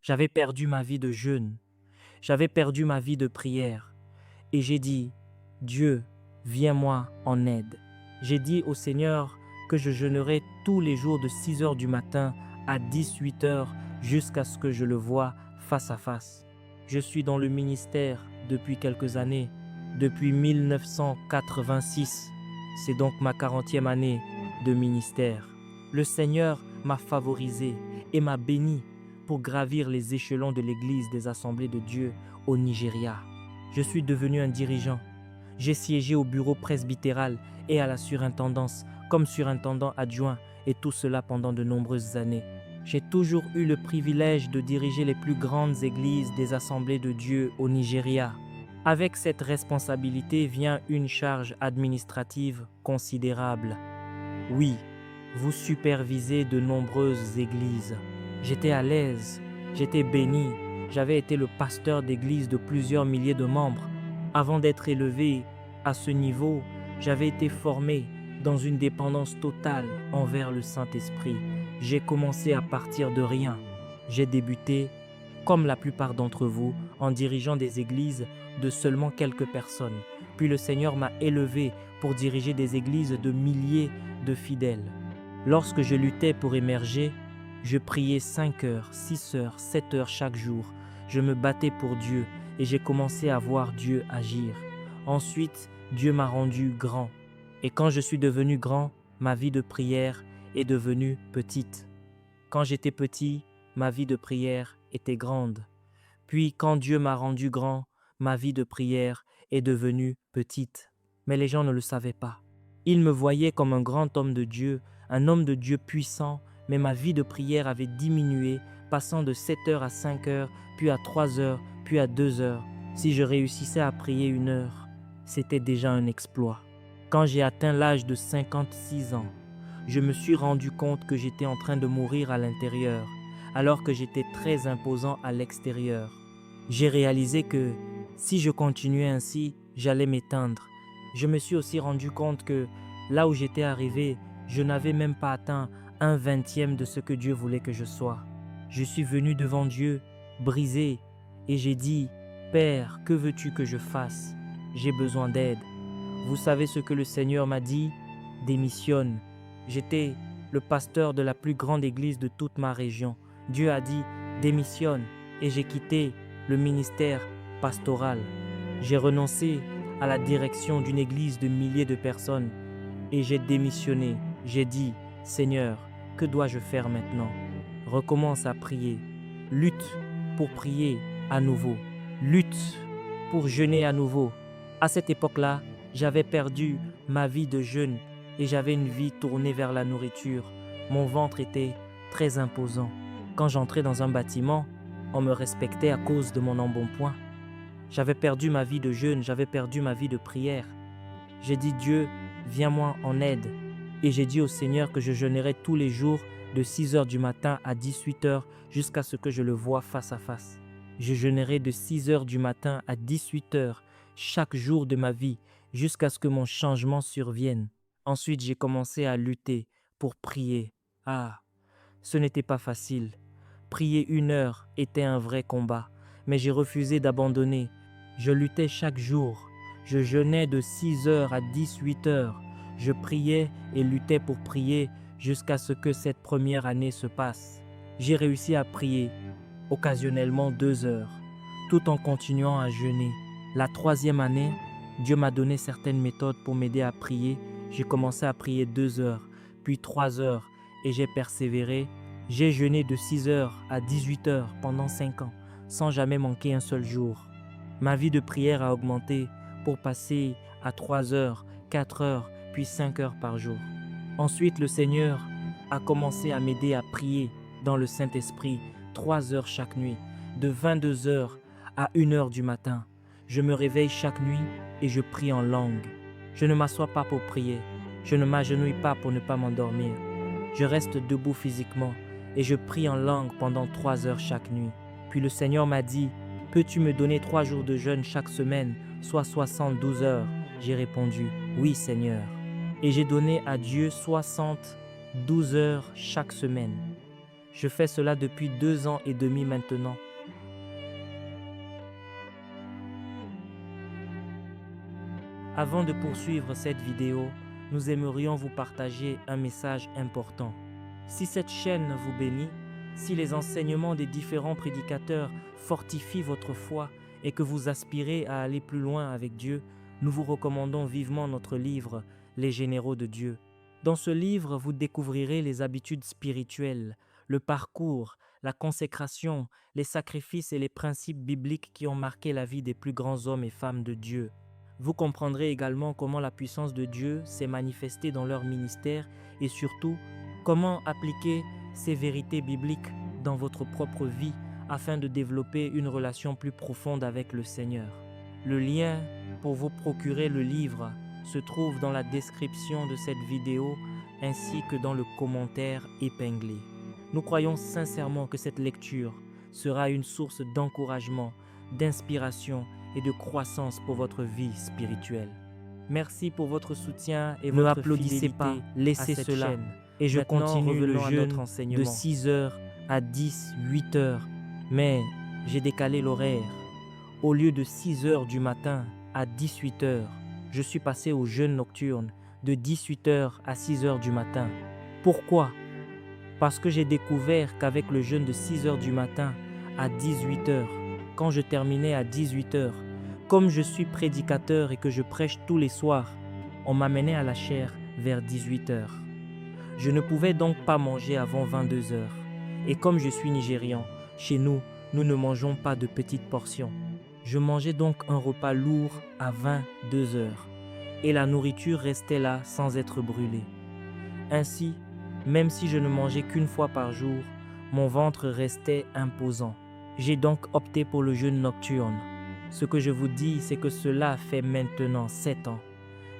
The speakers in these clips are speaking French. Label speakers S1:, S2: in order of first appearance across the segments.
S1: J'avais perdu ma vie de jeûne. J'avais perdu ma vie de prière. Et j'ai dit, Dieu, viens-moi en aide. J'ai dit au Seigneur que je jeûnerai tous les jours de 6 heures du matin à 18 heures jusqu'à ce que je le voie face à face. Je suis dans le ministère depuis quelques années, depuis 1986. C'est donc ma 40e année de ministère. Le Seigneur m'a favorisé et m'a béni pour gravir les échelons de l'Église des Assemblées de Dieu au Nigeria. Je suis devenu un dirigeant. J'ai siégé au bureau presbytéral et à la surintendance comme surintendant adjoint et tout cela pendant de nombreuses années. J'ai toujours eu le privilège de diriger les plus grandes églises des Assemblées de Dieu au Nigeria. Avec cette responsabilité vient une charge administrative considérable. Oui, vous supervisez de nombreuses églises. J'étais à l'aise, j'étais béni, j'avais été le pasteur d'église de plusieurs milliers de membres. Avant d'être élevé à ce niveau, j'avais été formé dans une dépendance totale envers le Saint-Esprit. J'ai commencé à partir de rien. J'ai débuté, comme la plupart d'entre vous, en dirigeant des églises de seulement quelques personnes. Puis le Seigneur m'a élevé pour diriger des églises de milliers de fidèles. Lorsque je luttais pour émerger, je priais 5 heures, 6 heures, 7 heures chaque jour. Je me battais pour Dieu et j'ai commencé à voir Dieu agir. Ensuite, Dieu m'a rendu grand. Et quand je suis devenu grand, ma vie de prière est devenue petite. Quand j'étais petit, ma vie de prière était grande. Puis quand Dieu m'a rendu grand, ma vie de prière est devenue petite. Mais les gens ne le savaient pas. Ils me voyaient comme un grand homme de Dieu, un homme de Dieu puissant, mais ma vie de prière avait diminué, passant de 7 heures à 5 heures, puis à 3 heures, puis à 2 heures. Si je réussissais à prier 1 heure, c'était déjà un exploit. Quand j'ai atteint l'âge de 56 ans, je me suis rendu compte que j'étais en train de mourir à l'intérieur, alors que j'étais très imposant à l'extérieur. J'ai réalisé que si je continuais ainsi, j'allais m'éteindre. Je me suis aussi rendu compte que là où j'étais arrivé, je n'avais même pas atteint 1/20 de ce que Dieu voulait que je sois. Je suis venu devant Dieu, brisé, et j'ai dit, Père, que veux-tu que je fasse? J'ai besoin d'aide. Vous savez ce que le Seigneur m'a dit? Démissionne. J'étais le pasteur de la plus grande église de toute ma région. Dieu a dit, démissionne, et j'ai quitté le ministère pastoral. J'ai renoncé à la direction d'une église de milliers de personnes et j'ai démissionné. J'ai dit, Seigneur, que dois-je faire maintenant? Recommence à prier. Lutte pour prier à nouveau. Lutte pour jeûner à nouveau. À cette époque-là, j'avais perdu ma vie de jeûne et j'avais une vie tournée vers la nourriture. Mon ventre était très imposant. Quand j'entrais dans un bâtiment, on me respectait à cause de mon embonpoint. J'avais perdu ma vie de jeûne, j'avais perdu ma vie de prière. J'ai dit, Dieu, viens-moi en aide. Et j'ai dit au Seigneur que je jeûnerai tous les jours de 6 heures du matin à 18 heures jusqu'à ce que je le voie face à face. Je jeûnerai de 6 heures du matin à 18 heures chaque jour de ma vie jusqu'à ce que mon changement survienne. Ensuite, j'ai commencé à lutter pour prier. Ah, ce n'était pas facile. Prier 1 heure était un vrai combat, mais j'ai refusé d'abandonner. Je luttais chaque jour. Je jeûnais de 6 heures à 18 heures. Je priais et luttais pour prier jusqu'à ce que cette première année se passe. J'ai réussi à prier, occasionnellement 2 heures, tout en continuant à jeûner. La 3e année, Dieu m'a donné certaines méthodes pour m'aider à prier. J'ai commencé à prier 2 heures, puis 3 heures, et j'ai persévéré. J'ai jeûné de 6 heures à 18 heures pendant 5 ans, sans jamais manquer un seul jour. Ma vie de prière a augmenté pour passer à 3 heures, 4 heures, puis 5 heures par jour. Ensuite, le Seigneur a commencé à m'aider à prier dans le Saint-Esprit 3 heures chaque nuit, de 22 heures à 1 heure du matin. Je me réveille chaque nuit et je prie en langue. Je ne m'assois pas pour prier. Je ne m'agenouille pas pour ne pas m'endormir. Je reste debout physiquement et je prie en langue pendant 3 heures chaque nuit. Puis le Seigneur m'a dit, « Peux-tu me donner 3 jours de jeûne chaque semaine, soit 72 heures ?» J'ai répondu, « Oui, Seigneur. » Et j'ai donné à Dieu 72 heures chaque semaine. Je fais cela depuis 2 ans et demi maintenant. Avant de poursuivre cette vidéo, nous aimerions vous partager un message important. Si cette chaîne vous bénit, si les enseignements des différents prédicateurs fortifient votre foi et que vous aspirez à aller plus loin avec Dieu, nous vous recommandons vivement notre livre « Les généraux de Dieu ». Dans ce livre, vous découvrirez les habitudes spirituelles, le parcours, la consécration, les sacrifices et les principes bibliques qui ont marqué la vie des plus grands hommes et femmes de Dieu. Vous comprendrez également comment la puissance de Dieu s'est manifestée dans leur ministère et surtout, comment appliquer ces vérités bibliques dans votre propre vie afin de développer une relation plus profonde avec le Seigneur. Le lien pour vous procurer le livre se trouve dans la description de cette vidéo ainsi que dans le commentaire épinglé. Nous croyons sincèrement que cette lecture sera une source d'encouragement, d'inspiration et de croissance pour votre vie spirituelle. Merci pour votre soutien et votre
S2: applaudissez
S1: fidélité
S2: pas,
S1: laissez
S2: à cette
S1: cela.
S2: chaîne.
S1: Et je
S2: Maintenant,
S1: continue le
S2: revenons à
S1: jeûne
S2: notre enseignement.
S1: de 6h à 10, 8h. Mais j'ai décalé l'horaire. Au lieu de 6h du matin à 18h, je suis passé au jeûne nocturne de 18h à 6h du matin. Pourquoi? Parce que j'ai découvert qu'avec le jeûne de 6h du matin à 18h, quand je terminais à 18h, comme je suis prédicateur et que je prêche tous les soirs, on m'amenait à la chaire vers 18h. Je ne pouvais donc pas manger avant 22h. Et comme je suis nigérian, chez nous, nous ne mangeons pas de petites portions. Je mangeais donc un repas lourd à 22h. Et la nourriture restait là sans être brûlée. Ainsi, même si je ne mangeais qu'une fois par jour, mon ventre restait imposant. J'ai donc opté pour le jeûne nocturne. Ce que je vous dis, c'est que cela fait maintenant 7 ans.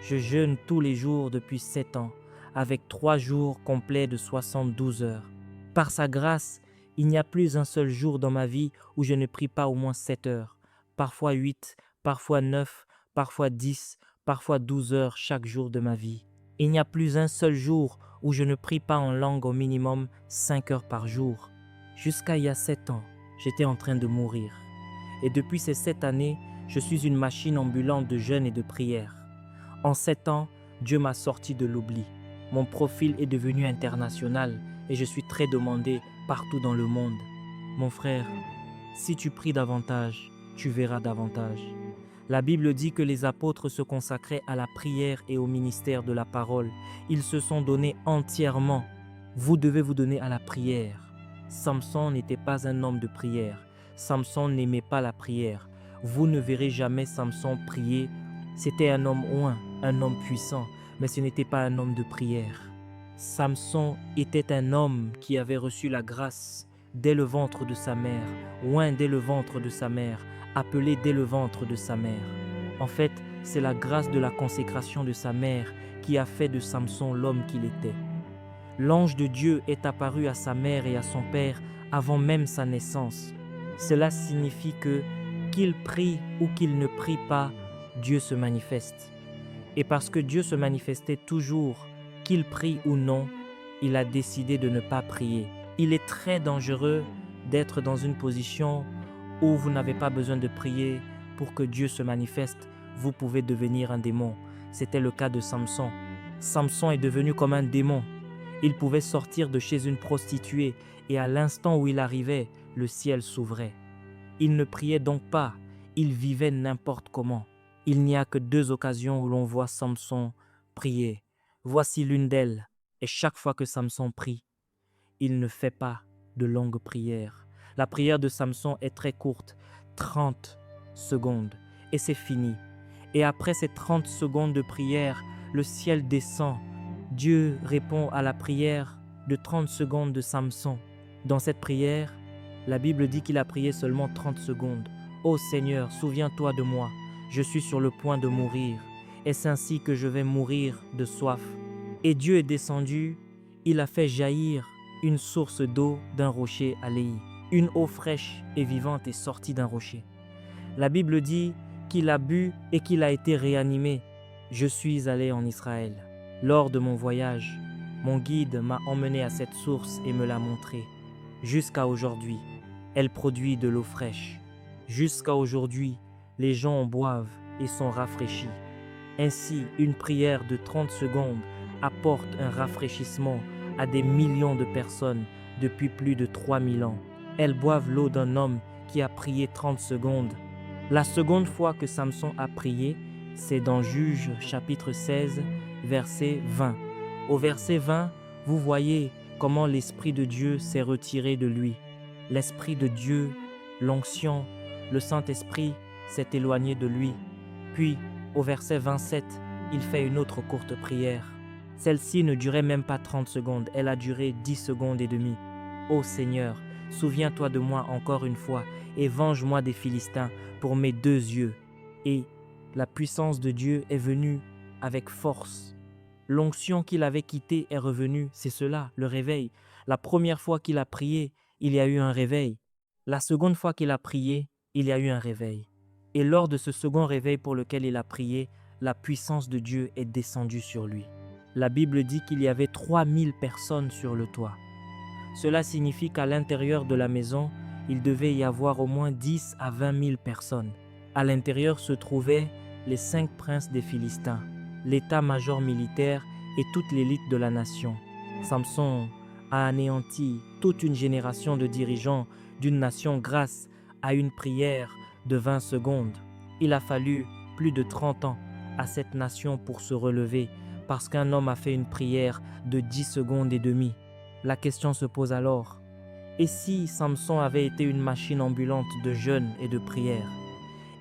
S1: Je jeûne tous les jours depuis 7 ans, avec 3 jours complets de 72 heures. Par sa grâce, il n'y a plus un seul jour dans ma vie où je ne prie pas au moins 7 heures, parfois 8, parfois 9, parfois 10, parfois 12 heures chaque jour de ma vie. Il n'y a plus un seul jour où je ne prie pas en langue au minimum 5 heures par jour. Jusqu'à il y a 7 ans, j'étais en train de mourir. Et depuis ces 7 années, je suis une machine ambulante de jeûne et de prière. En 7 ans, Dieu m'a sorti de l'oubli. Mon profil est devenu international et je suis très demandé partout dans le monde. Mon frère, si tu pries davantage, tu verras davantage. La Bible dit que les apôtres se consacraient à la prière et au ministère de la parole. Ils se sont donnés entièrement. Vous devez vous donner à la prière. Samson n'était pas un homme de prière. Samson n'aimait pas la prière. Vous ne verrez jamais Samson prier. C'était un homme oint, un homme puissant, mais ce n'était pas un homme de prière. Samson était un homme qui avait reçu la grâce dès le ventre de sa mère, oint dès le ventre de sa mère, appelé dès le ventre de sa mère. En fait, c'est la grâce de la consécration de sa mère qui a fait de Samson l'homme qu'il était. L'ange de Dieu est apparu à sa mère et à son père avant même sa naissance. Cela signifie que, qu'il prie ou qu'il ne prie pas, Dieu se manifeste. Et parce que Dieu se manifestait toujours, qu'il prie ou non, il a décidé de ne pas prier. Il est très dangereux d'être dans une position où vous n'avez pas besoin de prier pour que Dieu se manifeste. Vous pouvez devenir un démon. C'était le cas de Samson. Samson est devenu comme un démon. Il pouvait sortir de chez une prostituée et à l'instant où il arrivait, le ciel s'ouvrait. Il ne priait donc pas, il vivait n'importe comment. Il n'y a que 2 occasions où l'on voit Samson prier. Voici l'une d'elles, et chaque fois que Samson prie, il ne fait pas de longues prières. La prière de Samson est très courte, 30 secondes, et c'est fini. Et après ces 30 secondes de prière, le ciel descend. Dieu répond à la prière de 30 secondes de Samson. Dans cette prière, la Bible dit qu'il a prié seulement 30 secondes. « Ô Seigneur, souviens-toi de moi, je suis sur le point de mourir. Est-ce ainsi que je vais mourir de soif ?» Et Dieu est descendu, il a fait jaillir une source d'eau d'un rocher à Léhi. Une eau fraîche et vivante est sortie d'un rocher. La Bible dit qu'il a bu et qu'il a été réanimé. Je suis allé en Israël. Lors de mon voyage, mon guide m'a emmené à cette source et me l'a montrée. Jusqu'à aujourd'hui, elle produit de l'eau fraîche. Jusqu'à aujourd'hui, les gens en boivent et sont rafraîchis. Ainsi, une prière de 30 secondes apporte un rafraîchissement à des millions de personnes depuis plus de 3000 ans. Elles boivent l'eau d'un homme qui a prié 30 secondes. La seconde fois que Samson a prié, c'est dans Juges chapitre 16, verset 20. Au verset 20, vous voyez comment l'Esprit de Dieu s'est retiré de lui. L'Esprit de Dieu, l'onction, le Saint-Esprit s'est éloigné de lui. Puis, au verset 27, il fait une autre courte prière. Celle-ci ne durait même pas 30 secondes, elle a duré 10 secondes et demie. Ô Seigneur, souviens-toi de moi encore une fois et venge-moi des Philistins pour mes 2 yeux. Et la puissance de Dieu est venue avec force. L'onction qu'il avait quittée est revenue, c'est cela, le réveil. La première fois qu'il a prié, il y a eu un réveil. La seconde fois qu'il a prié, il y a eu un réveil. Et lors de ce second réveil pour lequel il a prié, la puissance de Dieu est descendue sur lui. La Bible dit qu'il y avait 3000 personnes sur le toit. Cela signifie qu'à l'intérieur de la maison, il devait y avoir au moins 10 à 20 000 personnes. À l'intérieur se trouvaient les 5 princes des Philistins, l'état-major militaire et toute l'élite de la nation. Samson a anéanti toute une génération de dirigeants d'une nation grâce à une prière de 20 secondes. Il a fallu plus de 30 ans à cette nation pour se relever parce qu'un homme a fait une prière de 10 secondes et demie. La question se pose alors, et si Samson avait été une machine ambulante de jeûne et de prière?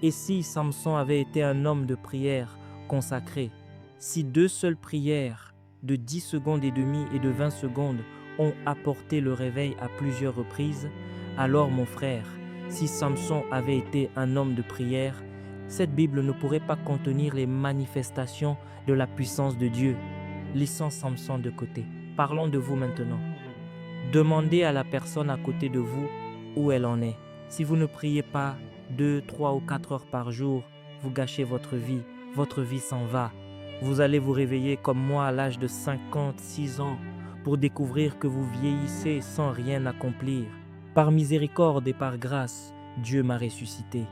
S1: Et si Samson avait été un homme de prière consacré? Si 2 seules prières de 10 secondes et demie et de 20 secondes ont apporté le réveil à plusieurs reprises, alors mon frère, si Samson avait été un homme de prière, cette Bible ne pourrait pas contenir les manifestations de la puissance de Dieu. Laissons Samson de côté. Parlons de vous maintenant. Demandez à la personne à côté de vous où elle en est. Si vous ne priez pas 2, 3 ou 4 heures par jour, vous gâchez votre vie s'en va. Vous allez vous réveiller comme moi à l'âge de 56 ans pour découvrir que vous vieillissez sans rien accomplir. Par miséricorde et par grâce, Dieu m'a ressuscité.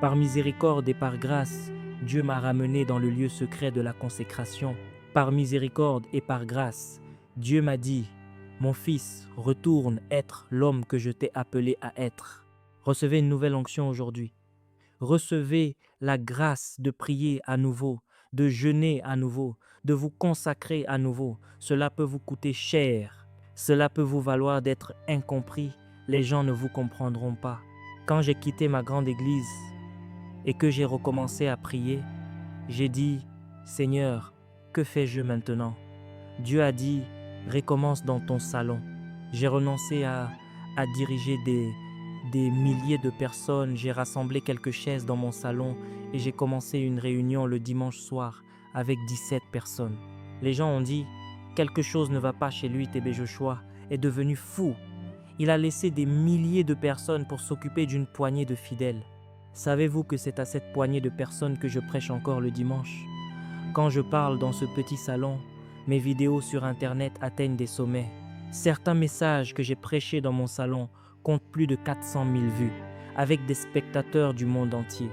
S1: Par miséricorde et par grâce, Dieu m'a ramené dans le lieu secret de la consécration. Par miséricorde et par grâce, Dieu m'a dit, « Mon fils, retourne être l'homme que je t'ai appelé à être. » Recevez une nouvelle onction aujourd'hui. Recevez la grâce de prier à nouveau, de jeûner à nouveau, de vous consacrer à nouveau. Cela peut vous coûter cher. Cela peut vous valoir d'être incompris. Les gens ne vous comprendront pas. Quand j'ai quitté ma grande église et que j'ai recommencé à prier, j'ai dit, « Seigneur, que fais-je maintenant ?» Dieu a dit, « Recommence dans ton salon. » J'ai renoncé à diriger des milliers de personnes. J'ai rassemblé quelques chaises dans mon salon et j'ai commencé une réunion le dimanche soir avec 17 personnes. Les gens ont dit, « Quelque chose ne va pas chez lui, Tébé Joshua est devenu fou. » Il a laissé des milliers de personnes pour s'occuper d'une poignée de fidèles. Savez-vous que c'est à cette poignée de personnes que je prêche encore le dimanche? Quand je parle dans ce petit salon, mes vidéos sur Internet atteignent des sommets. Certains messages que j'ai prêchés dans mon salon comptent plus de 400 000 vues, avec des spectateurs du monde entier.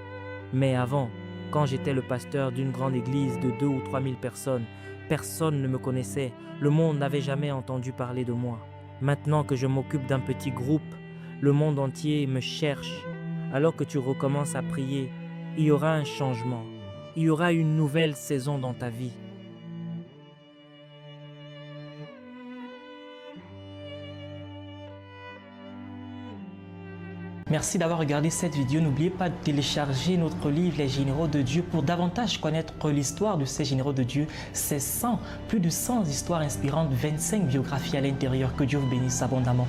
S1: Mais avant, quand j'étais le pasteur d'une grande église de 2 ou 3 000 personnes, personne ne me connaissait, le monde n'avait jamais entendu parler de moi. Maintenant que je m'occupe d'un petit groupe, le monde entier me cherche. Alors que tu recommences à prier, il y aura un changement. Il y aura une nouvelle saison dans ta vie.
S2: Merci d'avoir regardé cette vidéo. N'oubliez pas de télécharger notre livre Les Généraux de Dieu pour davantage connaître l'histoire de ces généraux de Dieu. C'est plus de 100 histoires inspirantes, 25 biographies à l'intérieur. Que Dieu vous bénisse abondamment.